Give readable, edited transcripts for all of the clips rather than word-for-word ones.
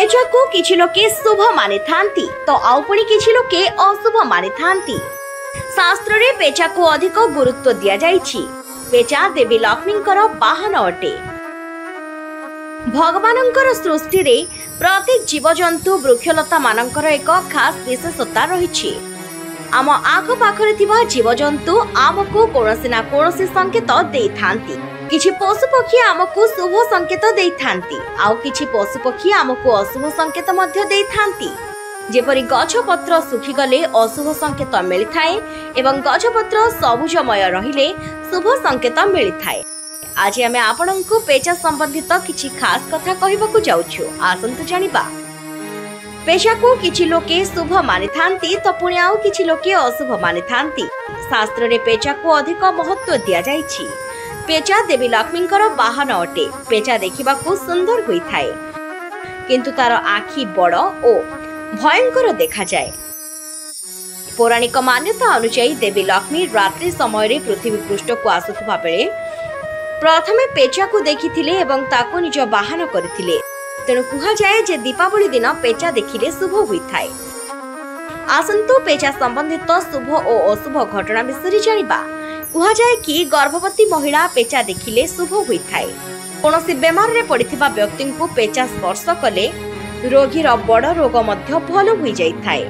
पेचा को किछि लोके शुभ मानि थांती तो आउ पुणी किछि लोके अशुभ मानि थांती। शास्त्र रे पेचा को अधिक गुरुत्व दिया जाइछि। पेचा देवी लक्ष्मींकर वाहन अटे। भगवानंकर सृष्टि रे प्रत्येक जीवजंतु वृक्षलता मानकर एक खास विशेषता रहिछि। आम आख पाखरे थिबा जीवजंतु आमको कोनोसी ना कोनोसी संकेत देई थांती। किछि पशु पक्षी आमको शुभ संकेत देई थांती आउ किछि पशु पक्षी आमको अशुभ संकेत मध्य देई थांती। जेपरि गछ पत्र सुखी गले अशुभ संकेत मिली थाए एवं गछ पत्र सबुजमय रहिले शुभ संकेत मिली थाए। आज आमे आपनंकु पेचा संबंधित किछि खास कथा कहबाकू जाउछु। आसंतु जानिबा। पेचा को किछि लोके शुभ मानि थांती तो पुणी आउ किछि लोके अशुभ मानि थांती। शास्त्र रे पेचा को अधिक महत्व दिया जाइछि। पेचा देवी लक्ष्मींकर वाहन अटे। पेचा देखिबाकू सुंदर होई थाए किंतु तार आखि बड़ ओ भयंकर देखा जाए। पौराणिक मान्यता अनुसार देवी लक्ष्मी रात्रि समय रे पृथ्वी पृष्ठ को आसुथबा बेले प्रथमे पेचा को देखिथिले एवं ताको निज वाहन करथिले। तेणु कुहा जाए जे दीपावली दिन पेचा देखिले शुभ होई थाए। आसंतु पेचा संबंधित शुभ और अशुभ घटना विषय जानिबा। कुहा जाए कि गर्भवती महिला पेचा देखिले शुभ होई थाए। कोनोसी बेमार रे पड़िथिबा व्यक्ति को पेचा स्पर्श कले रोगीर बड़ रोग मध्य भल होई जाई थाए।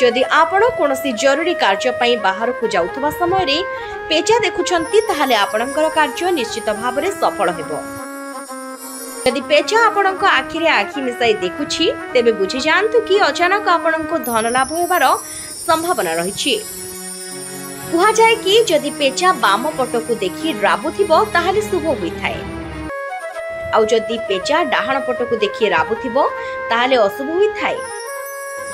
जदि आपण कोनोसी जरूरी कार्य पई बाहर को जाउथबा समय रे पेचा देखुछंती ताहाले आपणकर कार्य निश्चित भाव रे सफल हेबो। यदि पेचा आपणक आखि रे आखि मिसाई देखुछि तेबे बुझि जानतु कि अचानक आपणको धन लाभ हेबार संभावना रहिछि। कुहा जाए कि जदि पेचा बाम पटकु देखि राबुथिबो ताहाले शुभ होई थाए आउ जदि पेचा डाहाण पटकु देखि राबुथिबो ताहाले अशुभ होई थाए।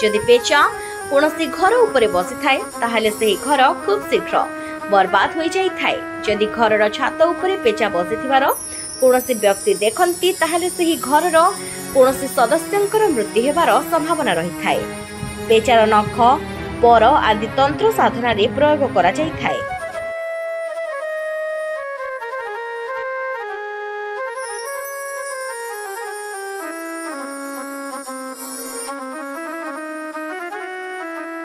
जदि पेचा कोनोसी घर उपरे बसी थाए ताहाले सेही घर खूब शीघ्र बर्बाद होई जाई थाए। जदि घरर छात उपरे पेचा बसिथिबार कोनोसी व्यक्ति देखंती ताहाले सेही घरर कोनोसी सदस्यंकर मृत्यु हेबार संभावना रही थाए। पेचार नख पर आदि तंत्र साधना रे प्रयोग करा जाई थाए।